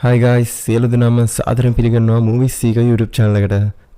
Hi guys, සියලු දෙනාම සාදරයෙන් පිළිගන්නවා Movies Seeker YouTube channel එකට.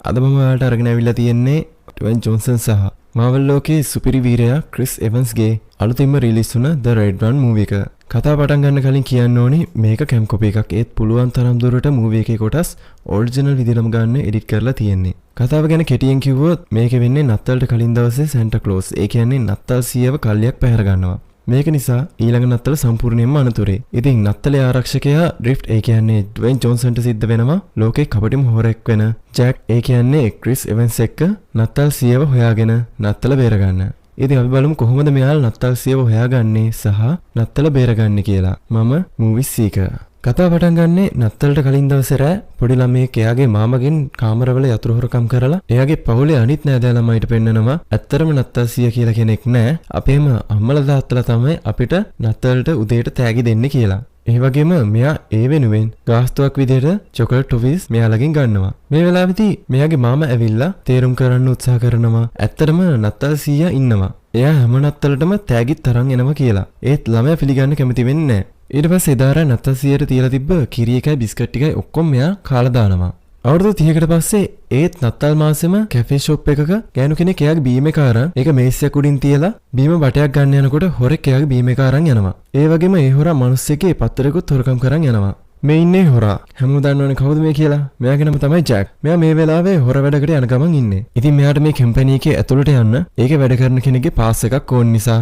අද මම ඔයාලට අරගෙන ආවිල්ලා තියෙන්නේ ඩ්වෙයින් ජොන්සන් සහ Marvel ලෝකයේ සුපිරි වීරයා ක්‍රිස් එවන්ස්ගේ අලුතින්ම රිලීස් වුණ The Red One movie එක. කතාව පටන් ගන්න කලින් කියන්න ඕනි මේක කැම් කොපි එකක්. ඒත් පුළුවන් තරම් දුරට movie එකේ කොටස් ඔරිජිනල් විදිහටම ගන්න එඩිට් කරලා තියෙන්නේ. කතාව ගැන කෙටියෙන් කිව්වොත් මේක වෙන්නේ නත්තල්ට කලින් දවසේ සැන්ටා ක්ලෝස්. ඒ කියන්නේ නත්තල් සියව කල්ලියක් පැහැර ගන්නවා. මේක නිසා ඊළඟ නත්තල සම්පූර්ණයෙන්ම අනතුරේ. ඉතින් නත්තලේ ආරක්ෂකයා ඩ්‍රිෆ්ට් ඒ කියන්නේ ඩ්වෙයින් ජොන්සන්ට සිද්ධ වෙනවා ලෝකේ කපටිම හොරෙක් වෙන ජැක් ඒ කියන්නේ ක්‍රිස් එවන්ස් එක්ක නත්තල් සියව හොයාගෙන නත්තල බේරගන්න. ඉතින් අපි බලමු කොහොමද මෙයාලා නත්තල් සියව හොයාගන්නේ සහ නත්තල බේරගන්නේ කියලා. මම Movies Seeker. කතාව පටන් ගන්නේ නත්තලට කලින් දවසේ රෑ පොඩි ළමයෙක් එයාගේ මාමගෙන් කාමරවල යතුරු හොරකම් කරලා එයාගේ පවුලේ අනිත් නෑදෑ ළමයිට පෙන්නනවා ඇත්තරම නත්තල් සිය කියලා කෙනෙක් නෑ. අපේම අම්මලා තාත්තලා තමයි අපිට නත්තලට උදේට තෑගි දෙන්නේ කියලා. ඒ වගේම මෙයා ඒ වෙනුවෙන් ගාස්තුවක් විදිහට චොකලට් ටොෆිස් මෙයාලගෙන් ගන්නවා. මේ වෙලාවේදී මෙයාගේ මාමා ඇවිල්ලා තේරුම් කරන්න උත්සාහ කරනවා ඇත්තරම නත්තල් සීයා ඉන්නවා. එයා හැම නත්තලටම තෑගිත් තරන් එනවා කියලා. ඒත් ළමයා පිළිගන්න කැමති වෙන්නේ නෑ. ඊට පස්සේ එදාර නත්තල් සීයට තියලා තිබ්බ කිරි එකයි බිස්කට් ටිකයි ඔක්කොම මෙයා කාලා දානවා. අවුරුදු 30කට පස්සේ ඒත් නත්තල් මාසෙම කැෆේ ෂොප් එකක ගෑනු කෙනෙක් එයාගේ බීම එක අරන් ඒක මේසයක් උඩින් තියලා බීම බටයක් ගන්න යනකොට හොරෙක් එයාගේ බීම එක අරන් යනවා. ඒ වගේම ඒ හොරා මිනිස්සෙක්ගේ පත්තරෙකුත් හොරකම් කරන් යනවා. මේ ඉන්නේ හොරා. හැමෝම දන්නවනේ කවුද මේ කියලා. මෙයාගේ නම තමයි ජැක්. මෙයා මේ වෙලාවේ හොර වැඩකට යන ගමන් ඉන්නේ. ඉතින් මෙයාට මේ කම්පැනි එකේ ඇතුළට යන්න ඒකේ වැඩ කරන කෙනෙක්ගේ පාස් එකක් ඕන නිසා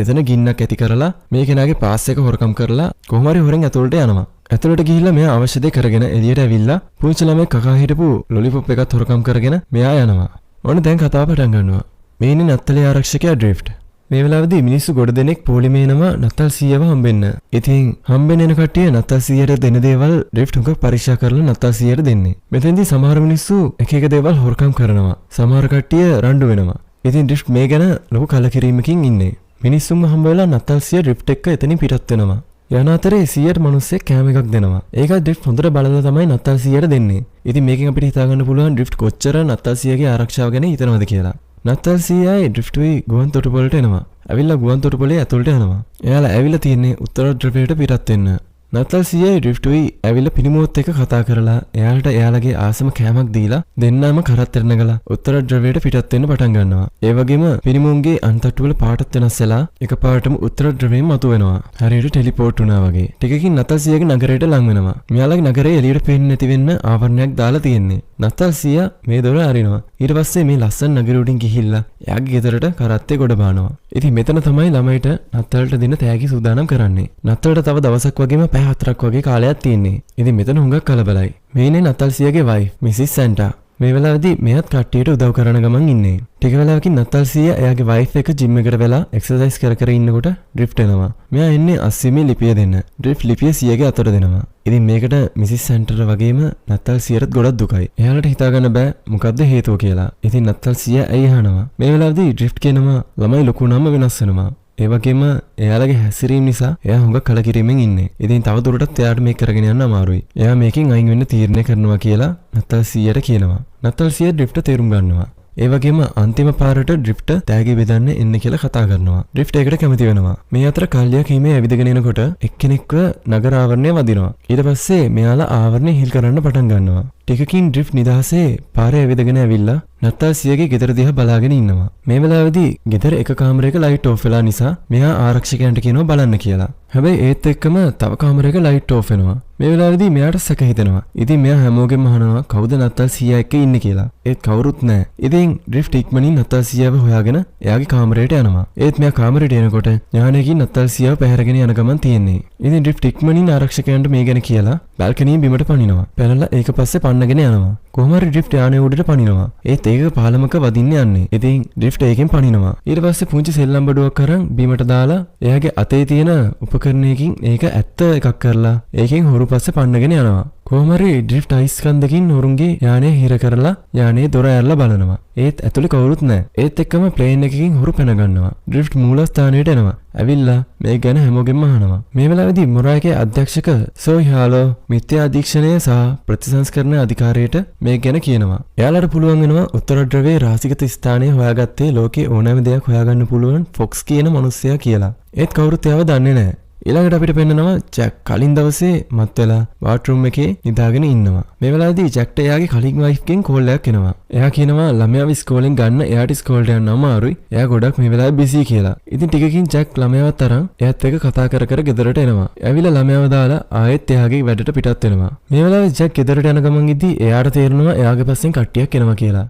එතන ගින්නක් ඇති කරලා මේ කෙනාගේ පාස් එක හොරකම් කරලා කොහොම හරි හොරෙන් ඇතුළට යනවා. ඇතුළට ගිහිල්ලා මෙයා අවශ්‍ය දේ කරගෙන එළියට ඇවිල්ලා පුංචි ළමෙක් කකා හිටපු ලොලිපොප් එකත් හොරකම් කරගෙන මෙයා යනවා. ඕන දැන් කතාව පටන් ගන්නවා. මේ ඉන්නේ නත්තලේ ආරක්ෂකයා ඩ්‍රිෆ්ට්. මේ වෙලාවේදී මිනිස්සු ගොඩ දෙනෙක් පොලිමේ එනවා නත්තල් සීයව හම්බෙන්න. ඉතින් හම්බෙන්න එන කට්ටිය නත්තල් සීයට දෙන දේවල් ඩ්‍රිෆ්ට් උගක් පරීක්ෂා කරලා නත්තල් සීයට දෙන්නේ. මෙතෙන්දී සමහර මිනිස්සු එක එක දේවල් හොරකම් කරනවා. සමහර කට්ටිය රණ්ඩු වෙනවා. ඉතින් ඩ්‍රිෆ්ට් මේ ගැන ලොකු කලකිරීමකින් ඉන්නේ. මිනිස්සුන්ම හම්බ වෙලා නත්තල් සීය ඩ්‍රිෆ්ට් එක්ක එතනින් පිටත් වෙනවා. යන අතරේ 100ට මිනිස්සෙක් කෑම එකක් දෙනවා. ඒකත් ඩ්‍රිෆ්ට් හොඳට බලලා තමයි නත්තල් 100ට දෙන්නේ. ඉතින් මේකෙන් අපිට හිතා ගන්න පුළුවන් ඩ්‍රිෆ්ට් කොච්චර නත්තල් 100ගේ ආරක්ෂාව ගැන හිතනවද කියලා. නත්තල් 100යි ඩ්‍රිෆ්ට්වි ගුවන් තොටුපළට එනවා. ඇවිල්ලා ගුවන් තොටුපළේ ඇතුළට යනවා. එයාලා ඇවිල්ලා තියන්නේ උත්තර ධ්‍රවයට පිටත් වෙන්න. නත්තල් 100යි ඩ්‍රිෆ්ට්වි ඇවිල්ලා පිනිමුවත් එක්ක කතා කරලා එයාලට එයාලගේ ආසම කෑමක් දීලා දෙන්නම කරත් එරනගලා උත්තර ධ්‍රවයට පිටත් වෙන්න පටන් ගන්නවා. ඒ වගේම පිනිමුන්ගේ අන්තට්ටු වල පාටත් වෙනස් වෙලා එකපාරටම උත්තර ධ්‍රවයෙන් මතුවෙනවා. හරියට ටෙලිපෝට් වුණා වගේ. ටිකකින් නත්තල් 100ගේ නගරයට ලං වෙනවා. මෙයාලගේ නගරේ එළියට පේන්නේ නැති වෙන්න ආවරණයක් දාලා තියෙන්නේ. නත්තල් 100 මේ දොර අරිනවා. ඊට පස්සේ මේ ලස්සන නගර උඩින් ගිහිල්ලා එයාගේ ගෙදරට කරත්තේ ගොඩ බානවා. ඉතින් මෙතන තමයි ළමයිට නත්තලට දෙන තෑගි සූදානම් කරන්නේ. නත්තලට තව දවසක් වගේම පැය 4ක් වගේ කාලයක් තියෙන්නේ. ඉතින් මෙතන හුඟක් කලබලයි. මේ ඉන්නේ නත්තල් 100ගේ වයිෆ් මිසිස් සැන්ටා. මේ වෙලාවේදී මෙයාත් කට්ටියට උදව් කරන ගමන් ඉන්නේ. ටික වෙලාවකින් නත්තල් 100 එයාගේ වයිෆ් එක ජිම් එකට වෙලා එක්සර්සයිස් කර කර ඉන්නකොට ඩ්‍රිෆ්ට් එනවා. මෙයා එන්නේ අස්සිමේ ලිපිය දෙන්න. ඩ්‍රිෆ්ට් ලිපිය 100ගේ අතට දෙනවා. ඉතින් මේකට මිසිස් සැන්ටර් වගේම නත්තල් 100ට ගොඩක් දුකයි. එයාලට හිතා ගන්න බෑ මොකද්ද හේතුව කියලා. ඉතින් නත්තල් 100 ඇයි අහනවා. මේ වෙලාවේදී ඩ්‍රිෆ්ට් කියනවා ළමයි ලොකු නම වෙනස් වෙනවා. ඒ වගේම එයාලගේ හැසිරීම නිසා එයා හුඟක් කලකිරීමෙන් ඉන්නේ. ඉතින් තව දුරටත් එයාට මේක කරගෙන යන්න අමාරුයි. එයා මේකෙන් අයින් වෙන්න තීරණය කරනවා කියලා නත්තල් 100ට කියනවා. නත්තල් 100 ඩ්‍රිෆ්ට් තේරුම් ගන්නවා. ඒ වගේම අන්තිම පාරට ඩ්‍රිෆ්ට් තෑගි බෙදන්න එන්න කියලා කතා කරනවා. ඩ්‍රිෆ්ට් ඒකට කැමති වෙනවා. මේ අතර කල්ලියක් හිමේ ඇවිදගෙන එනකොට එක්කෙනෙක්ව නගර ආවරණය වදිනවා. ඊට පස්සේ මෙයාලා ආවරණය හිල් කරන්න පටන් ගන්නවා. ටිකකින් ඩ්‍රිෆ්ට් නිදහසේ පාරේ ඇවිදගෙන ඇවිල්ලා නත්තල් 100ගේ ගෙදර දිහා බලාගෙන ඉන්නවා. මේ වෙලාවේදී ගෙදර එක කාමරයක ලයිට් ඔෆ් වෙලා නිසා මෙයා ආරක්ෂකයන්ට කියනවා බලන්න කියලා. හැබැයි ඒත් එක්කම තව කාමරයක ලයිට් ඔෆ් වෙනවා. මේ වෙලාවේදී මෙයාට සැක හිතෙනවා. ඉතින් මෙයා හැමෝගෙම අහනවා කවුද නත්තල් 100 එක්ක ඉන්නේ කියලා. ඒත් කවුරුත් නැහැ. ඉතින් ඩ්‍රිෆ්ට් ඉක්මනින් නත්තල් 100ව හොයාගෙන එයාගේ කාමරයට යනවා. ඒත් මෙයා කාමරයට එනකොට ඥානයකින් නත්තල් 100ව පැහැරගෙන යන ගමන් තියෙන්නේ. ඉතින් ඩ්‍රිෆ්ට් ඉක්මනින් ආරක්ෂකයන්ට මේ ගැන කියලා බල්කනියෙන් බිමට පනිනවා. පැනලා ඒක පස්සේ පන්නගෙන යනවා. කොහොම හරි ඩ්‍රිෆ්ට් යානේ උඩට පනිනවා. ඒත් ඒක පාලමක වදින්න යන්නේ. ඉතින් ඩ්‍රිෆ්ට් ඒකෙන් පනිනවා. ඊට පස්සේ පුංචි සෙල්ලම් බඩුවක් අරන් බිමට දාලා එයාගේ අතේ තියෙන උපකරණයකින් ඒක ඇත්ත එකක් කරලා ඒකෙන් හොරු පස්සේ පන්නගෙන යනවා. කොහොම හරි ඩ්‍රිෆ්ට් අයිස් කන්දකින් හොරුන්ගේ යානය හිර කරලා යානේ දොර ඇරලා බලනවා. ඒත් ඇතුලේ කවුරුත් නැහැ. ඒත් එක්කම ප්ලේන් එකකින් හොරු පැන ගන්නවා. ඩ්‍රිෆ්ට් මූලස්ථානයට එනවා. ඇවිල්ලා මේ ගැන හැමෝගෙම අහනවා. මේ වෙලාවේදී මොරායගේ අධ්‍යක්ෂක සෝයි හාලෝ මිත්‍යා අධීක්ෂණය සහ ප්‍රතිසංස්කරණ අධිකාරියට මේ ගැන කියනවා. එයාලට පුළුවන් වෙනවා උත්තර ධ්‍රවයේ රාශිගත ස්ථානය හොයාගත්තේ ලෝකේ ඕනෑම දෙයක් හොයාගන්න පුළුවන් ෆොක්ස් කියන මිනිස්සයා කියලා. ඒත් කවුරුත් එයාව දන්නේ නැහැ. ඊළඟට අපිට පෙන්නනවා ජැක් කලින් දවසේ මත් වෙලා බාත්රූම් එකේ නිදාගෙන ඉන්නවා. මේ වෙලාවේදී ජැක්ට එයාගේ කලින් වයිෆ්ගෙන් කෝල් එකක් එනවා. එයා කියනවා ළමයාව ඉස්කෝලෙන් ගන්න එයාට ඉස්කෝලට යන්න අමාරුයි. එයා ගොඩක් මේ වෙලාවේ බිසි කියලා. ඉතින් ටිකකින් ජැක් ළමයාවත් අරන් එයාත් එක්ක කතා කර කර ගෙදරට එනවා. ඇවිල්ලා ළමයාව දාලා ආයෙත් එයාගේ වැඩට පිටත් වෙනවා. මේ වෙලාවේ ජැක් ගෙදරට යන ගමන් ඉදී එයාට තේරෙනවා එයාගේ පස්සෙන් කට්ටියක් එනවා කියලා.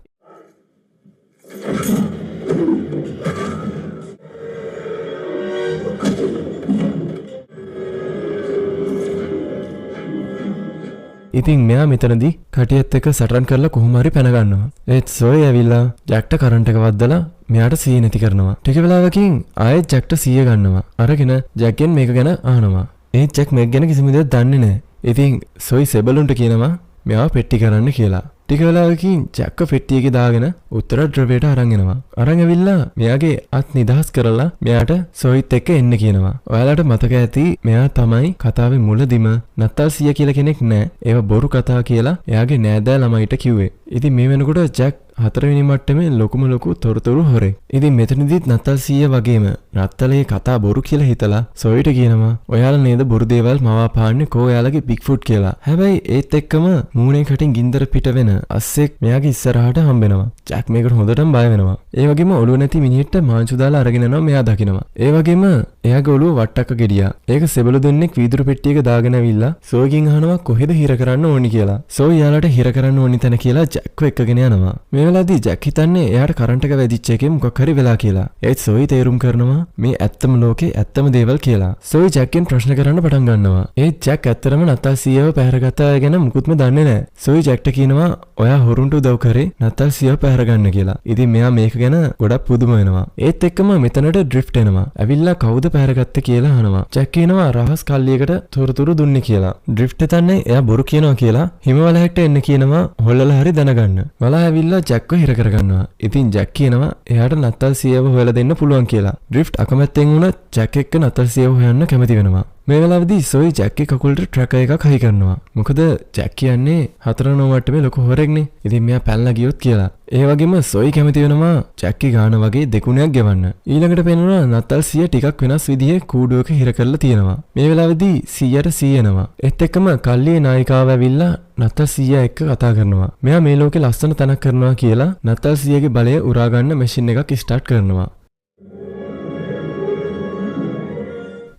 ඉතින් මෙයා මෙතනදී කටියත් එක්ක සටන් කරලා කොහොම හරි පැන ගන්නවා. ඒත් සොයි ඇවිල්ලා ජැක්ට කරන්ට් එක වද්දලා මෙයාට සීය නැති කරනවා. ටික වෙලාවකින් ආයෙත් ජැක්ට සීය ගන්නවා. අරගෙන ජැක්ගෙන් මේක ගැන අහනවා. ඒත් ජැක් මේක ගැන කිසිම දෙයක් දන්නේ නැහැ. ඉතින් සොයි සෙබළුන්ට කියනවා මෙයාව පෙට්ටි කරන්න කියලා. ටික වෙලාවකින් ජැක්ක පෙට්ටියක දාගෙන උත්තර ද්‍රවයට අරන් එනවා. අරන් ඇවිල්ලා මෙයාගේ අත් නිදහස් කරලා මෙයාට සොයිත් එක්ක එන්න කියනවා. ඔයාලට මතක ඇති මෙයා තමයි කතාවේ මුලදිම නත්තල් සීය කියලා කෙනෙක් නැහැ. ඒව බොරු කතා කියලා එයාගේ නෑදෑ ළමයිට කිව්වේ. ඉතින් මේ වෙනකොට ජැක් 4 වෙනි මට්ටමේ ලොකුම ලොකු තොරතුරු හොරේ. ඉතින් මෙතනදිත් නත්තල් සීය වගේම නත්තලේ කතා බොරු කියලා හිතලා සොයිට කියනවා ඔයාලා නේද බොරු දේවල් මවාපාන්නේ කෝ ඔයාලගේ බිග්ෆුට් කියලා. හැබැයි ඒත් එක්කම මූණේ කටින් ගින්දර පිට වෙන අස්සෙක් මෙයාගේ ඉස්සරහට හම්බෙනවා. ජැක් මේකට හොඳටම බය වෙනවා. ඒ වගේම ඔළුව නැති මිනිහෙක්ට මාංචු දාලා අරගෙන යනවා මෙයා දකිනවා. ඒ වගේම එයාගේ ඔළුව වට්ටක්ක ගෙඩියා. ඒක සෙබළු දෙන්නෙක් වීදුරු පෙට්ටියක දාගෙන ඇවිල්ලා සෝයිගෙන් අහනවා කොහෙද හිර කරන්න ඕනි කියලා. සෝයි යාලට හිර කරන්න ඕනි තැන කියලා ජැක්ව එක්කගෙන යනවා. මේ වෙලාවේදී ජැක් හිතන්නේ එයාට කරන්ට් එක වැදිච්ච එකේ මොකක් හරි වෙලා කියලා. ඒත් සෝයි තේරුම් කරනවා මේ ඇත්තම ලෝකේ ඇත්තම දේවල් කියලා. සෝයි ජැක්ගෙන් ප්‍රශ්න කරන්න පටන් ගන්නවා. ඒත් ජැක් ඇත්තටම නත්තල් සීයව පැහැරගත්ත අය ගැන මුකුත්ම දන්නේ නැහැ. සෝයි ජැක්ට කියනවා ඔයා හොරුන්ට උදව් කරේ නත්තල් සීයව පැහැරගන්න කියලා. ඉතින් මෙයා මේක ගැන ගොඩක් පුදුම වෙනවා. ඒත් එක්කම මෙතනට ඩ්‍රිෆ්ට් එනවා. ඇවිල්ලා කවුද පැහැරගත්තේ කියලා අහනවා. ජැක් කියනවා රහස් කල්ලියකට තොරතුරු දුන්නේ කියලා. ඩ්‍රිෆ්ට් හිතන්නේ එයා බොරු කියනවා කියලා හිමවලහැට එන්න කියනවා හොල්ලලා හරි දැනගන්න. වලා ඇවිල්ලා ජැක්ව හිර කරගන්නවා. ඉතින් ජැක් කියනවා එයාට නත්තල් සීයව හොයලා දෙන්න පුළුවන් කියලා. ඩ්‍රිෆ්ට් අකමැත්තෙන් වුණත් ජැක් එක්ක නත්තල් සීයව හොයන්න කැමති වෙනවා. මේ වෙලාවේදී සොයි ජැක්ගේ කකුලට ට්‍රැකර් එකක් හයි කරනවා. මොකද ජැක් කියන්නේ 4 වෙනි මට්ටමේ ලොකු හොරෙක්නේ. ඉතින් මෙයා පැනලා ගියොත් කියලා. ඒ වගේම සොයි කැමති වෙනවා ජැක්ගේ ගාන වගේ දෙගුණයක් ගෙවන්න. ඊළඟට පේනවා නත්තල් සීය ටිකක් වෙනස් විදිහේ කූඩුවක හිර කරලා තියෙනවා. මේ වෙලාවේදී සීයට සී එනවා. ඒත් එක්කම කල්ලියේ නායිකාව ඇවිල්ලා නත්තල් සීයා එක්ක කතා කරනවා. මෙයා මේ ලෝකේ ලස්සන තැනක් කරනවා කියලා නත්තල් සීයාගේ බලය උරා ගන්න මැෂින් එකක් ස්ටාර්ට් කරනවා.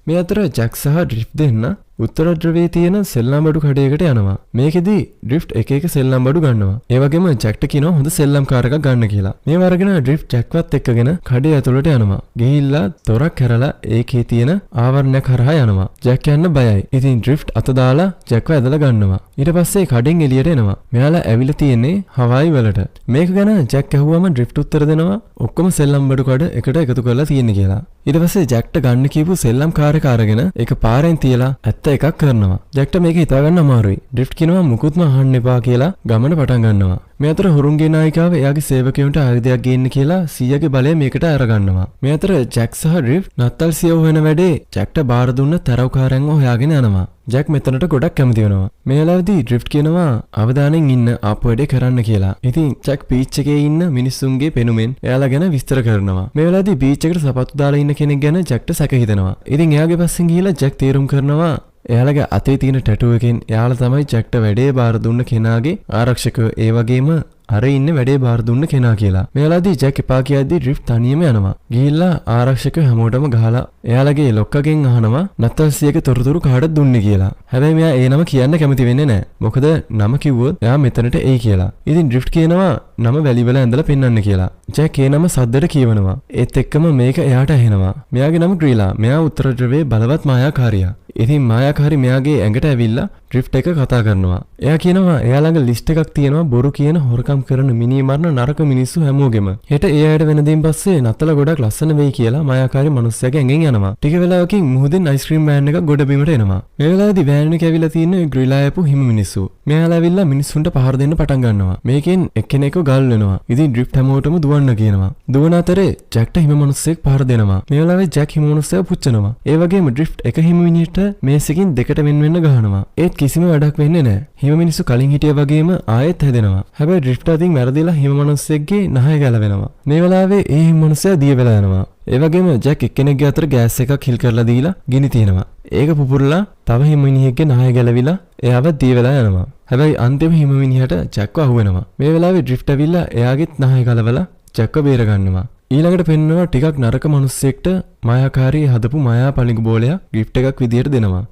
මේ අතර ජැක් සහ ඩ්‍රිෆ්ට් දෙන්න උත්තර ද්‍රවයේ තියෙන සෙල්ලම් බඩු කඩේකට යනවා. මේකෙදි ඩ්‍රිෆ්ට් එක එක සෙල්ලම් බඩු ගන්නවා. ඒ වගේම ජැක්ට කියනවා හොඳ සෙල්ලම් කාර් එකක් ගන්න කියලා. මේ වරගෙන ඩ්‍රිෆ්ට් ජැක්වත් එක්කගෙන කඩේ ඇතුළට යනවා. ගිහිල්ලා දොරක් හැරලා ඒකේ තියෙන ආවරණයක් හරහා යනවා. ජැක් යන්න බයයි. ඉතින් ඩ්‍රිෆ්ට් අත දාලා ජැක්ව ඇදලා ගන්නවා. ඊට පස්සේ කඩෙන් එළියට එනවා. මෙයාලා ඇවිල්ලා තියෙන්නේ හවායි වලට. මේක ගැන ජැක් ඇහුවම ඩ්‍රිෆ්ට් උත්තර දෙනවා ඔක්කොම සෙල්ලම් බඩු කඩ එකට එකතු කරලා තියෙන්නේ කියලා. ඊට පස්සේ ජැක්ට ගන්න කියපු සෙල්ලම් කාර් එක අරගෙන ඒක පාරෙන් තියලා එකක් කරනවා. ජැක්ට මේක හිතා ගන්න අමාරුයි. ඩ්‍රිෆ්ට් කියනවා මුකුත්ම අහන්න එපා කියලා ගමන පටන් ගන්නවා. මේ අතර හුරුන්ගේ නායිකාව එයාගේ සේවකයන්ට ආයුධයක් ගේන්න කියලා සීයාගේ බලය මේකට අරගන්නවා. මේ අතර ජැක් සහ ඩ්‍රිෆ්ට් නත්තල් සීයව හොයන වැඩේ ජැක්ට බාර දුන්න තරව්කාරයන්ව හොයාගෙන යනවා. ජැක් මෙතනට ගොඩක් කැමති වෙනවා. මේ වෙලාවේදී ඩ්‍රිෆ්ට් කියනවා අවධානයෙන් ඉන්න ආපු වැඩේ කරන්න කියලා. ඉතින් ජැක් බීච් එකේ ඉන්න මිනිස්සුන්ගේ පෙනුමෙන් එයාලා ගැන විස්තර කරනවා. මේ වෙලාවේදී බීච් එකට සපත්තු දාලා ඉන්න කෙනෙක් ගැන ජැක්ට සැක හිතෙනවා. ඉතින් එයාගේ පස්සෙන් ගිහිල්ලා ජැක් තීරුම් කරනවා එයාලගේ අතේ තියෙන ටැටුව එකෙන් එයාලා තමයි ජැක්ට වැඩේ බාර දුන්න කෙනාගේ ආරක්ෂකයෝ. ඒ වගේම අර ඉන්න වැඩේ බාර දුන්න කෙනා කියලා. මේ වෙලාවේදී ජැක් එපා කියද්දී ඩ්‍රිෆ්ට් තනියම යනවා. ගිහිල්ලා ආරක්ෂකයෝ හැමෝටම ගහලා එයාලගේ ලොක්කගෙන් අහනවා නත්තල් සීයගේ තොරතුරු කාටද දුන්නේ කියලා. හැබැයි මෙයා ඒ නම කියන්න කැමති වෙන්නේ නැහැ. මොකද නම කිව්වොත් එයා මෙතනට එයි කියලා. ඉතින් ඩ්‍රිෆ්ට් කියනවා නම වැලිවල ඇඳලා පෙන්වන්න කියලා. ජැක් ඒ නම සද්දට කියවනවා. ඒත් එක්කම මේක එයාට ඇහෙනවා. මෙයාගේ නම ග්‍රීලා. මෙයා උත්තර ද්‍රවයේ බලවත් මායාකාරියා. ඉතින් මායාකාරී මෙයාගේ ඇඟට ඇවිල්ලා ඩ්‍රිෆ්ට් එක කතා කරනවා. එයා කියනවා එයා ළඟ ලිස්ට් එකක් තියෙනවා බොරු කියන හොරකම් කරන මිනී මරන නරක මිනිස්සු හැමෝගෙම. හෙට ඒ අයට වෙන දෙයින් පස්සේ නත්තල ගොඩක් ලස්සන වෙයි කියලා මායාකාරී මිනිස්සයාගේ ඇඟෙන් යනවා. ටික වෙලාවකින් මුහුදෙන් අයිස්ක්‍රීම් වෑන් එකක් ගොඩ බිමට එනවා. මේ වෙලාවේදී වෑන් එකේ ඇවිල්ලා තියෙන ග්‍රිලා යපු හිම මිනිස්සු. මෙයාලා ඇවිල්ලා මිනිස්සුන්ට පහර දෙන්න පටන් ගන්නවා. මේකෙන් එක්කෙනෙක්ව ගල් වෙනවා. ඉතින් ඩ්‍රිෆ්ට් හැමෝටම දුවන්න කියනවා. දුවන අතරේ ජැක්ට හිම මිනිස්සෙක් පහර දෙනවා. මේ වෙලාවේ ජැක් හිම මිනිස්සයා පුච්චනවා. ඒ වගේම ඩ්‍රිෆ්ට් එක හිම මිනිහට මේසෙකින් දෙකට වෙන් වෙන්න ගහනවා. ඒත් කිසිම වැඩක් වෙන්නේ නැහැ. හිම මිනිස්සු කලින් හිටිය වගේම ආයෙත් හැදෙනවා. හැබැයි ඩ්‍රිෆ්ට් අතින් වැරදිලා හිම මිනිස්සෙක්ගේ නහය ගැලවෙනවා. මේ වෙලාවේ ඒ හිම මිනිස්සයා දිය වෙලා යනවා. ඒ වගේම ජැක් එක්කෙනෙක්ගේ අතට ගෑස් එකක් හිල් කරලා දීලා ගිනි තියනවා. ඒක පුපුරලා තව හිම මිනිහෙක්ගේ නහය ගැලවිලා එයාව දිය වෙලා යනවා. හැබැයි අන්තිම හිම මිනිහට ජැක්ව අහුවෙනවා. මේ වෙලාවේ ඩ්‍රිෆ්ට් ඇවිල්ලා එයාගෙත් නහය ගලවලා ජැක්ව බේර ගන්නවා. ඊළඟට පෙන්වනවා ටිකක් නරක මිනිස්සෙක්ට මායාකාරී හදපු මායා පලිඟු බෝලයක් ගිෆ්ට් එකක් විදියට දෙනවා.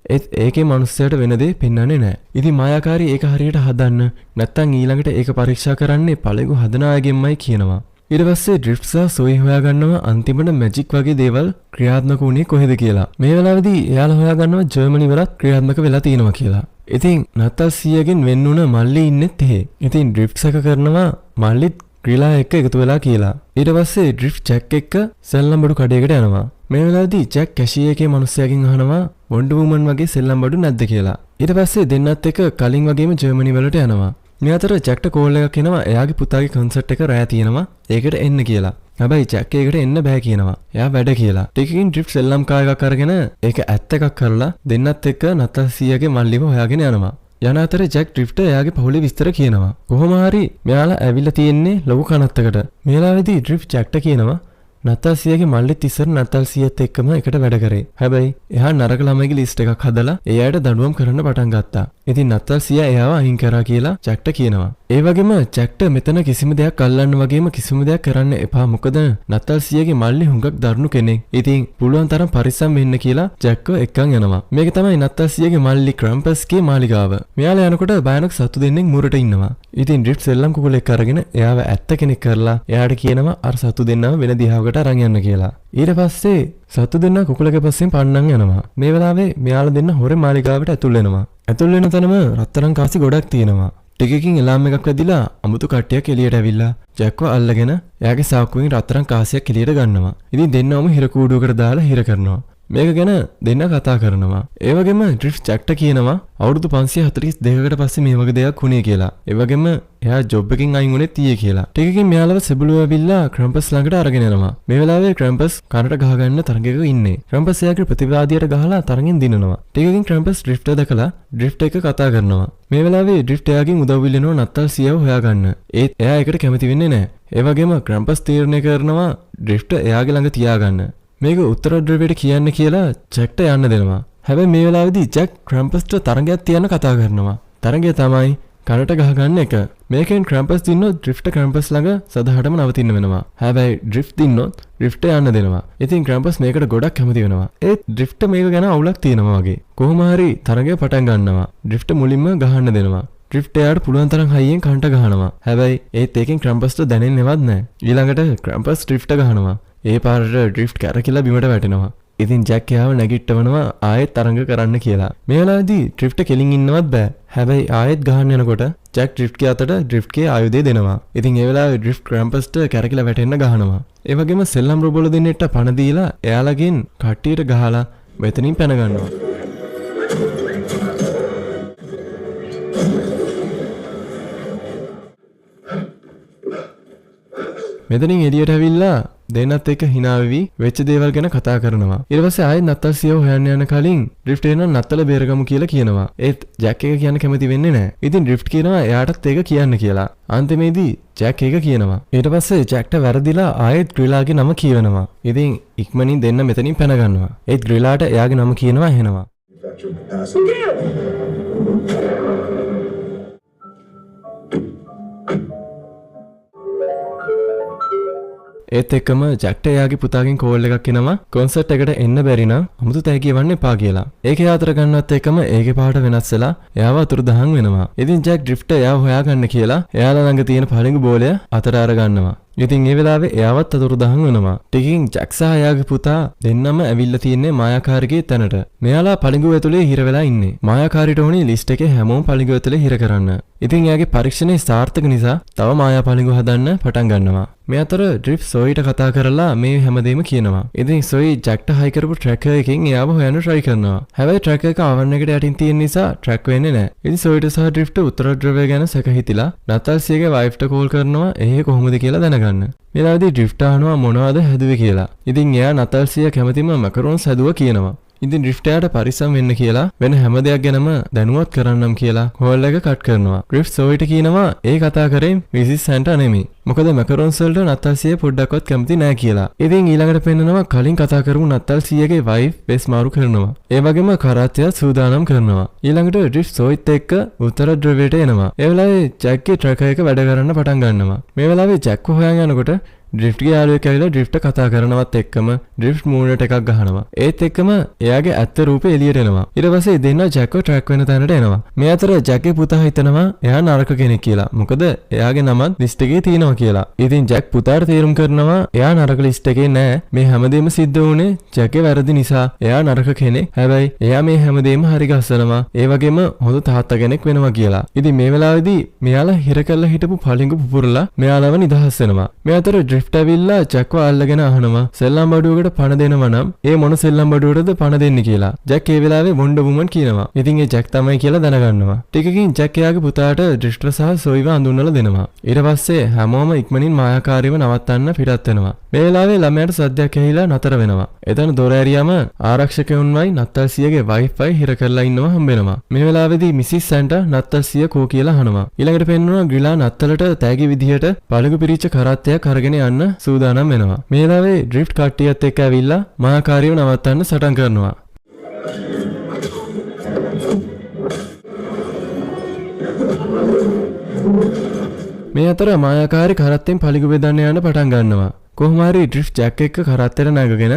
ඒකේ මිනිස්සයාට වෙන දේ පෙන්වන්නේ නැහැ. ඉතින් මායාකාරී ඒක හරියට හදන්න නැත්තම් ඊළඟට ඒක පරීක්ෂා කරන්නේ පලිඟු හදන අයගෙන්මයි කියනවා. ඊට පස්සේ ඩ්‍රිෆ්ට් සහ සොයි හොයාගන්නවා අන්තිමට මැජික් වගේ දේවල් ක්‍රියාත්මක වුණේ කොහෙද කියලා. මේ වෙලාවේදී එයාලා හොයාගන්නවා ජර්මනි වලත් ක්‍රියාත්මක වෙලා තියෙනවා කියලා. ඉතින් නත්තල් සීයාගෙන් වෙන් වුණ මල්ලි ඉන්නෙත් එහෙ. ඉතින් ඩ්‍රිෆ්ට් සැක කරනවා මල්ලිත් ක්‍රිලා එක්ක එකතු වෙලා කියලා. ඊට පස්සේ ඩ්‍රිෆ්ට් ජැක් එක්ක සෙල්ලම් බඩු කඩේකට යනවා. මේ වෙලාවේදී ජැක් කැෂියර් එකේ මිනිස්සයාගෙන් අහනවා වොන්ඩර් වුමන් වගේ සෙල්ලම් බඩු නැද්ද කියලා. ඊට පස්සේ දෙන්නත් එක්ක කලින් වගේම ජර්මනි වලට යනවා. මේ අතර ජැක්ට කෝල් එකක් එනවා එයාගේ පුතාගේ කන්සර්ට් එක රෑ තියෙනවා. ඒකට එන්න කියලා. හැබැයි ජැක් ඒකට එන්න බෑ කියනවා. එයා වැඩ කියලා. ටිකකින් ඩ්‍රිෆ්ට් සෙල්ලම් කාර් එකක් අරගෙන ඒක ඇත්ත එකක් කරලා දෙන්නත් එක්ක නත්තල් සීයාගේ මල්ලිව හොයාගෙන යනවා. යන අතරේ ජැක් ඩ්‍රිෆ්ට් එයාගේ පවුලේ විස්තර කියනවා. කොහොම හරි මෙයාලා ඇවිල්ලා තියෙන්නේ ලොකු කනත්තකට. මේ වෙලාවේදී ඩ්‍රිෆ්ට් ජැක්ට කියනවා නත්තල් සීයාගේ මල්ලිත් ඉස්සර නත්තල් සීයත් එක්කම එකට වැඩ කරේ. හැබැයි එයා නරක ළමයිගේ ලිස්ට් එකක් හදලා එයාට දඬුවම් කරන්න පටන් ගත්තා. ඉතින් නත්තල් සීයා එයාව අහිං කරා කියලා ජැක්ට කියනවා. ඒ වගේම ජැක්ට මෙතන කිසිම දෙයක් අල්ලන්න වගේම කිසිම දෙයක් කරන්න එපා. මොකද නත්තල් සීයාගේ මල්ලි හුඟක් දරුණු කෙනෙක්. ඉතින් පුළුවන් තරම් පරිස්සම් වෙන්න කියලා ජැක්ව එක්කන් යනවා. මේක තමයි නත්තල් සීයාගේ මල්ලි ක්‍රැම්පස්ගේ මාලිගාව. මෙයාලා යනකොට භයානක සතු දෙන්නෙක් මුරට ඉන්නවා. ඉතින් ඩ්‍රිෆ්ට් සෙල්ලම් කුකුලෙක් අරගෙන එයාව ඇත්ත කෙනෙක් කරලා එයාට කියනවා අර සතු දෙන්නව වෙන දිහාවකට අරන් යන්න කියලා. ඊට පස්සේ සතු දෙන්න කුකුලගේ පස්සෙන් පන්නන් යනවා. මේ වෙලාවේ මෙයාලා දෙන්න හොරේ මාලිගාවට ඇතුල් වෙනවා. ඇතුල් වෙන තැනම රත්තරන් කාසි ගොඩක් තියෙනවා. ටිකකින් එලාම් එකක් වැදිලා අමුතු කට්ටියක් එළියට ඇවිල්ලා ජැක්ව අල්ලගෙන එයාගේ සාක්කුවෙන් රත්තරන් කාසියක් එළියට ගන්නවා. ඉතින් දෙන්නවම හිර කූඩුවකට දාලා හිර කරනවා. මේක ගැන දෙන්න කතා කරනවා. ඒ වගේම ඩ්‍රිෆ්ට් ජැක්ට කියනවා අවුරුදු 542කට පස්සේ මේ වගේ දෙයක් වුණේ කියලා. ඒ වගේම එයා ජොබ් එකකින් අයින් වුණේ ඊයේ කියලා. ටිකකින් මෙයාලව සෙබළුව ඇවිල්ලා ක්‍රැම්පස් ළඟට අරගෙන යනවා. මේ වෙලාවේ ක්‍රැම්පස් කනට ගහගන්න තරඟයක ඉන්නේ. ක්‍රැම්පස් එයාගේ ප්‍රතිවාදියට ගහලා තරගෙන් දිනනවා. ටිකකින් ක්‍රැම්පස් ඩ්‍රිෆ්ට් දැකලා ඩ්‍රිෆ්ට් එක කතා කරනවා. මේ වෙලාවේ ඩ්‍රිෆ්ට් එයාගෙන් උදව් ඉල්ලනවා නත්තල් සීයාව හොයාගන්න. ඒත් එයා ඒකට කැමති වෙන්නේ නැහැ. ඒ වගේම ක්‍රැම්පස් තීරණය කරනවා ඩ්‍රිෆ්ට් එයාගේ ළඟ තියාගන්න. මේක උත්තර ද්‍රවයට කියන්න කියලා ජැක්ට යන්න දෙනවා. හැබැයි මේ වෙලාවේදී ජැක් ක්‍රැම්පස්ට තරඟයක් තියන්න කතා කරනවා. තරඟය තමයි කනට ගහගන්න එක. මේකෙන් ක්‍රැම්පස් දින්නොත් ඩ්‍රිෆ්ට් ක්‍රැම්පස් ළඟ සදහටම නවතින්න වෙනවා. හැබැයි ඩ්‍රිෆ්ට් දින්නොත් ඩ්‍රිෆ්ට් යන්න දෙනවා. ඉතින් ක්‍රැම්පස් මේකට ගොඩක් කැමති වෙනවා. ඒත් ඩ්‍රිෆ්ට් මේක ගැන අවුලක් තියෙනවා වගේ. කොහොම හරි තරඟය පටන් ගන්නවා. ඩ්‍රිෆ්ට් මුලින්ම ගහන්න දෙනවා. ඩ්‍රිෆ්ට් එයාට පුළුවන් තරම් හයියෙන් කන්ට ගහනවා. හැබැයි ඒත් ඒකෙන් ක්‍රැම්පස්ට දැනෙන්නේවත් නැහැ. ඊළඟට ක්‍රැම්පස් ඩ්‍රිෆ්ට් ගහනවා. ඒ පාරට ඩ්‍රිෆ්ට් කැරකිලා බිමට වැටෙනවා. ඉතින් ජැක් එයාව නැගිට්ටවනවා ආයෙත් තරඟ කරන්න කියලා. මේ වෙලාවේදී ඩ්‍රිෆ්ට් කෙලින් ඉන්නවත් බෑ. හැබැයි ආයෙත් ගහන්න යනකොට ජැක් ඩ්‍රිෆ්ට්ගේ අතට ඩ්‍රිෆ්ට්ගේ ආයුධය දෙනවා. ඉතින් ඒ වෙලාවේ ඩ්‍රිෆ්ට් ක්‍රැම්පස්ට කැරකිලා වැටෙන්න ගහනවා. ඒ වගේම සෙල්ලම් රොබෝල දෙන්නෙක්ට පණ දීලා එයාලගෙන් කට්ටියට ගහලා මෙතනින් පැන ගන්නවා. මෙතනින් එළියට ඇවිල්ලා දෙන්නත් එක්ක hina වෙවි වෙච්ච දේවල් ගැන කතා කරනවා. ඊට පස්සේ ආයෙත් නත්තල් සීයාව හොයන්න යන කලින් ඩ්‍රිෆ්ට් එනවා නත්තල බේරගමු කියලා කියනවා. ඒත් ජැක් එක කියන්න කැමති වෙන්නේ නැහැ. ඉතින් ඩ්‍රිෆ්ට් කියනවා එයාටත් ඒක කියන්න කියලා. අන්තිමේදී ජැක් ඒක කියනවා. ඊට පස්සේ ජැක්ට වැරදිලා ආයෙත් ග්‍රිලාගේ නම කියවනවා. ඉතින් ඉක්මනින් දෙන්න මෙතනින් පැන ගන්නවා. ඒත් ග්‍රිලාට එයාගේ නම කියනවා ඇහෙනවා. ඒත් එක්කම ජැක්ට එයාගේ පුතාගෙන් කෝල් එකක් එනවා කොන්සර්ට් එකට එන්න බැරි නම් අමුතු තෑ කියවන්න එපා කියලා. ඒකේ අතර ගන්නවත් එක්කම ඒකේ පාට වෙනස් වෙලා එයාව අතුරුදහන් වෙනවා. ඉතින් ජැක් ඩ්‍රිෆ්ට් එයාව හොයාගන්න කියලා එයාලා ළඟ තියෙන පළඟු බෝලය අතට අර ගන්නවා. ඉතින් ඒ වෙලාවේ එයාවත් අතුරුදහන් වෙනවා. ටිකකින් ජැක් සහ එයාගේ පුතා දෙන්නම ඇවිල්ලා තින්නේ මායාකාරිගේ තැනට. මෙයාලා පළඟුව ඇතුලේ හිර වෙලා ඉන්නේ. මායාකාරිට ඕනේ ලිස්ට් එකේ හැමෝම පළඟුව ඇතුලේ හිර කරන්න. ඉතින් එයාගේ පරීක්ෂණේ සාර්ථක නිසා තව මායා පළඟුව හදන්න පටන් ගන්නවා. මේ අතර ඩ්‍රිෆ්ට් සොයිට කතා කරලා මේ හැමදේම කියනවා. ඉතින් සොයි ජැක්ට හයි කරපු ට්‍රැකර් එකෙන් එයාව හොයන්න try කරනවා. හැබැයි ට්‍රැකර් එක ආවන් එකට යටින් තියෙන නිසා ට්‍රැක් වෙන්නේ නැහැ. ඉතින් සොයිට සහ ඩ්‍රිෆ්ට් උත්තර ද්‍රවය ගැන සැක හිතිලා නත්තල් සීයාගේ වයිෆ්ට කෝල් කරනවා එහෙ කොහොමද කියලා දැනගන්න. මෙලාවේදී ඩ්‍රිෆ්ට් අහනවා මොනවද හැදුවේ කියලා. ඉතින් එයා නත්තල් සීයා කැමතිම මැකරොන්ස් හැදුවා කියනවා. ඉතින් ඩ්‍රිෆ්ට් එයාට පරිස්සම් වෙන්න කියලා වෙන හැම දෙයක් ගැනම දැනුවත් කරන්නම් කියලා කෝල් එක කට් කරනවා. ඩ්‍රිෆ්ට් සෝයිට කියනවා ඒ කතා කරේ මිසිස් සැන්ටා නෙමෙයි. මොකද මැකරොන්ස් වලට නත්තල් සීය පොඩ්ඩක්වත් කැමති නෑ කියලා. ඉතින් ඊළඟට පෙන්නනවා කලින් කතා කරපු නත්තල් සීයගේ වයිෆ් බෙස් මාරු කරනවා. ඒ වගේම කරත්තය සූදානම් කරනවා. ඊළඟට ඩ්‍රිෆ්ට් සෝයිත් එක්ක උත්තර ධ්‍රවයට එනවා. ඒ වෙලාවේ ජැක්ගේ ට්‍රැකර් එක වැඩ කරන්න පටන් ගන්නවා. මේ වෙලාවේ ජැක්ව හොයන් යනකොට ඩ්‍රිෆ්ට්ගේ යාළුවෙක් ඇවිල්ලා ඩ්‍රිෆ්ට් කතා කරනවත් එක්කම ඩ්‍රිෆ්ට් මූණට එකක් ගහනවා. ඒත් එක්කම එයාගේ ඇත්ත රූපේ එළියට එනවා. ඊට පස්සේ දෙන්නා ජැක්ව ට්‍රැක් වෙන තැනට එනවා. මේ අතර ජැක්ගේ පුතා හිතනවා එයා නරක කෙනෙක් කියලා. මොකද එයාගේ නමත් ලිස්ට් එකේ තියෙනවා කියලා. ඉතින් ජැක් පුතාට තීරණ කරනවා එයා නරක ලිස්ට් එකේ නෑ. මේ හැමදේම සිද්ධ වුණේ ජැක්ගේ වැරදි නිසා. එයා නරක කෙනෙක්. හැබැයි එයා මේ හැමදේම හරි ගස්සනවා. ඒ වගේම හොඳ තාත්තා කෙනෙක් වෙනවා කියලා. ඉතින් මේ වෙලාවේදී මෙයාලා හිර කරලා හිටපු පලිඟු පුපුරලා මෙයාලව නිදහස් වෙනවා. මේ අතර ඩ්‍රිෆ්ට් ඇවිල්ලා ජැක්ව අල්ලගෙන අහනවා සෙල්ලම් බඩුවකට පණ දෙනවා නම් ඒ මොන සෙල්ලම් බඩුවකටද පණ දෙන්නේ කියලා. ජැක් ඒ වෙලාවේ බොන්ඩ වුමන් කියනවා. ඉතින් ඒ ජැක් තමයි කියලා දැනගන්නවා. ටිකකින් ජැක් එයාගේ පුතාට ඩ්‍රිෆ්ට් සහ සොයිව අඳුන්වලා දෙනවා. ඊට පස්සේ හැමෝම ඉක්මනින් මායාකාරීව නවත්තන්න පිටත් වෙනවා. මේ වෙලාවේ ළමයාට සද්දයක් ඇහිලා නතර වෙනවා. එතන දොර ඇරියාම ආරක්ෂකයන්වයි නත්තල් සීයගේ වයිෆ්වයි හිර කරලා ඉන්නවා හම්බෙනවා. මේ වෙලාවේදී මිසිස් සැන්ටා නත්තල් සීය කෝ කියලා අහනවා. ඊළඟට පෙන්වනවා ග්‍රිලා නත්තලට තෑගි විදිහට පළඟු පිරිච්ච කරත්තයක් අරගෙන යන්න සූදානම් වෙනවා. මේ වෙලාවේ ඩ්‍රිෆ්ට් කට්ටියත් එක්ක ඇවිල්ලා මායාකාරීව නවත්තන්න සටන් කරනවා. මේ අතර මායාකාරී කරත්තෙන් පළිගු බෙදන්න යන පටන් ගන්නවා. කොහොම හරි ඩ්‍රිෆ්ට් ජැක් එක්ක කරත්තෙට නැගගෙන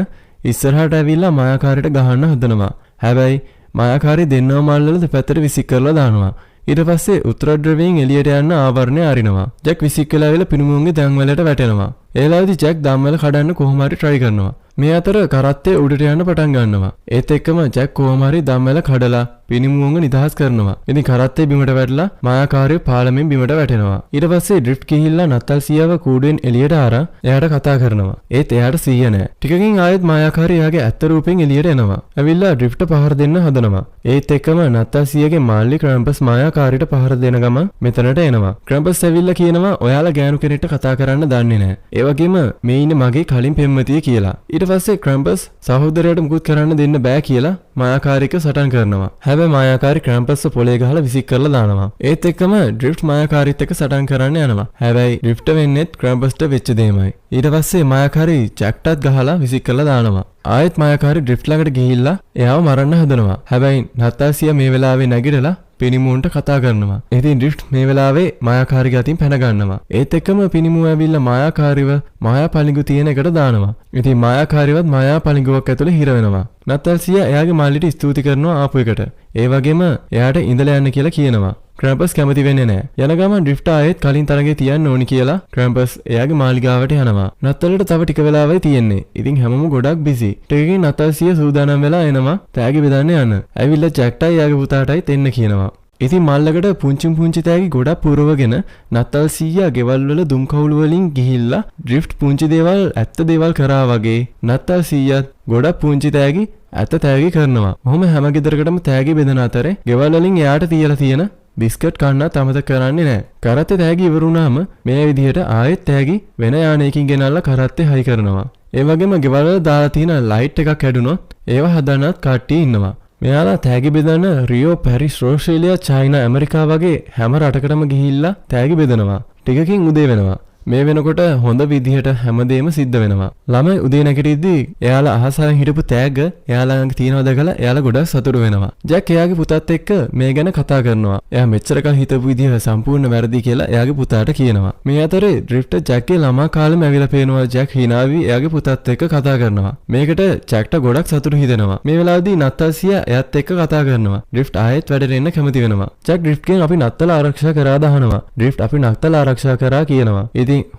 ඉස්සරහට ඇවිල්ලා මායාකාරීට ගහන්න හදනවා. හැබැයි මායාකාරී දෙන්නව මල්ලල දෙපැත්තට විසික් කරලා දානවා. ඊට පස්සේ උත්තර ධ්‍රවයෙන් එළියට යන්න ආවරණය අරිනවා. ජැක් විසික් කළා වෙලා පිනුමුන්ගේ දන් වලට වැටෙනවා. ඒ වෙලාවේදී ජැක් දන් වල කඩන්න කොහොම හරි try කරනවා. මේ අතර කරත්තේ උඩට යන්න පටන් ගන්නවා. ඒත් එක්කම ජැක් කොහොම හරි දන් වල කඩලා පිනිමුවන්ව නිදහස් කරනවා. ඉතින් කරත්තේ බිමට වැටලා මායාකාරී පාලමෙන් බිමට වැටෙනවා. ඊට පස්සේ ඩ්‍රිෆ්ට් ගිහිල්ලා නත්තල් සීයව කූඩුවෙන් එළියට ආරා එයාට කතා කරනවා. ඒත් එයාට සීය නැහැ. ටිකකින් ආයෙත් මායාකාරී එයාගේ ඇත්ත රූපෙන් එළියට එනවා. ඇවිල්ලා ඩ්‍රිෆ්ට් පහර දෙන්න හදනවා. ඒත් එක්කම නත්තල් සීයගේ මාල්ලි ක්‍රැම්පස් මායාකාරීට පහර දෙන ගම මෙතනට එනවා. ක්‍රැම්පස් ඇවිල්ලා කියනවා ඔයාලා ගෑනු කෙනෙක්ට කතා කරන්න දන්නේ නැහැ. ඒ වගේම මේ ඉන්නේ මගේ කලින් පෙම්වතිය කියලා. ඊට පස්සේ ක්‍රැම්පස් සහෝදරයාට මුකුත් කරන්න දෙන්න බෑ කියලා මායාකාරීක සටන් කරනවා. හැබැයි මායාකාරී ක්‍රැම්පස්ව පොලේ ගහලා විසික් කරලා දානවා. ඒත් එක්කම ඩ්‍රිෆ්ට් මායාකාරීත් එක්ක සටන් කරන්න යනවා. හැබැයි ඩ්‍රිෆ්ට් වෙන්නේත් ක්‍රැම්පස්ට වෙච්ච දෙයමයි. ඊට පස්සේ මායාකාරී ජැක්ටත් ගහලා විසික් කරලා දානවා. ආයෙත් මායාකාරී ඩ්‍රිෆ්ට් ළඟට ගිහිල්ලා එයාව මරන්න හදනවා. හැබැයි නත්තල් සීයා මේ වෙලාවේ නැගිටලා පිනිමුන්ට කතා කරනවා. ඉතින් ඩ්‍රිෆ්ට් මේ වෙලාවේ මායාකාරීගේ අතින් පැන ගන්නවා. ඒත් එක්කම පිනිමු ඇවිල්ලා මායාකාරීව මායා පලිඟු තියෙන එකට දානවා. ඉතින් මායාකාරීවත් මායා පලිඟුවක් ඇතුලේ හිර වෙනවා. නත්තල් සීයා එයාගේ මාළිට ස්තුති කරනවා ආපු එකට. ඒ වගේම එයාට ඉඳලා යන්න කියලා කියනවා. ක්‍රැම්පස් කැමති වෙන්නේ නැහැ. යන ගමන් ඩ්‍රිෆ්ට් ආයෙත් කලින් තරගේ තියන්න ඕනි කියලා ක්‍රැම්පස් එයාගේ මාලිගාවට යනවා. නත්තලට තව ටික වෙලාවයි තියෙන්නේ. ඉතින් හැමෝම ගොඩක් බිසි. ටිකකින් නත්තල් සීයා සූදානම් වෙලා එනවා තෑගි බෙදන්න යන්න. ඇවිල්ලා ජැක්ටයි එයාගේ පුතාටයි එන්න කියනවා. ඉතින් මල්ලකට පුංචි තෑගි ගොඩක් පුරවගෙන නත්තල් සීයා ගෙවල් වල දුම් කවුළු වලින් ගිහිල්ලා ඩ්‍රිෆ්ට් පුංචි දේවල් ඇත්ත දේවල් කරා වගේ නත්තල් සීයාත් ගොඩක් පුංචි තෑගි ඇත්ත තෑගි කරනවා. මොහොම හැම ගෙදරකටම තෑගි බෙදන අතරේ ගෙවල් වලින් එයාට තියලා තියෙන බිස්කට් කන්නත් අමතක කරන්නේ නැහැ. කරත්තේ තෑගි ඉවර වුණාම මේ විදිහට ආයෙත් තෑගි වෙන යානයකින් ගෙනල්ලා කරත්තේ හයි කරනවා. ඒ වගේම ගෙවල් වල දාලා තියෙන ලයිට් එකක් කැඩුනොත් ඒව හදන්නත් කට්ටිය ඉන්නවා. මෙයාලා තෑගි බෙදන Rio, Paris, Australia, China, America වගේ හැම රටකටම ගිහිල්ලා තෑගි බෙදනවා. ටිකකින් උදේ වෙනවා. මේ වෙනකොට හොඳ විදිහට හැමදේම සිද්ධ වෙනවා. ළමයි උදේ නැගිටිද්දී එයාලා අහසෙන් හිටපු තෑග්ග එයාලා ළඟ තියෙනවා දැකලා එයාලා ගොඩක් සතුටු වෙනවා. ජැක් එයාගේ පුතාත් එක්ක මේ ගැන කතා කරනවා. එයා මෙච්චර කල් හිතපු විදිහ සම්පූර්ණ වැරදි කියලා එයාගේ පුතාට කියනවා. මේ අතරේ ඩ්‍රිෆ්ට් ජැක්ගේ ළමා කාලෙම ඇවිල්ලා පේනවා. ජැක් hinaවි එයාගේ පුතාත් එක්ක කතා කරනවා. මේකට ජැක්ට ගොඩක් සතුටු හිතෙනවා. මේ වෙලාවේදී නත්තල් සීයා එයාත් එක්ක කතා කරනවා. ඩ්‍රිෆ්ට් ආයෙත් වැඩට එන්න කැමති වෙනවා. ජැක් ඩ්‍රිෆ්ට්ගෙන් අපි නත්තල ආරක්ෂා කරා දහනවා. ඩ්‍රිෆ්ට් අපි නත්තල ආරක්ෂා කරා කියනවා.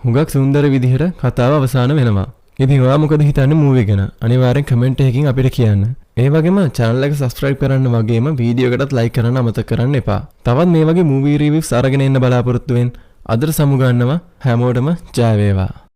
හුඟක් සුන්දර විදිහට කතාව අවසන් වෙනවා. ඉතින් ඔයා මොකද හිතන්නේ මූවි ගැන? අනිවාර්යෙන් කමෙන්ට් එකකින් අපිට කියන්න. ඒ වගේම channel එක subscribe කරන්න වගේම වීඩියෝ එකටත් like කරන්න අමතක කරන්න එපා. තවත් මේ වගේ movie reviews අරගෙන එන්න බලාපොරොත්තු වෙන්න. අදට සමු ගන්නවා. හැමෝටම ජය වේවා.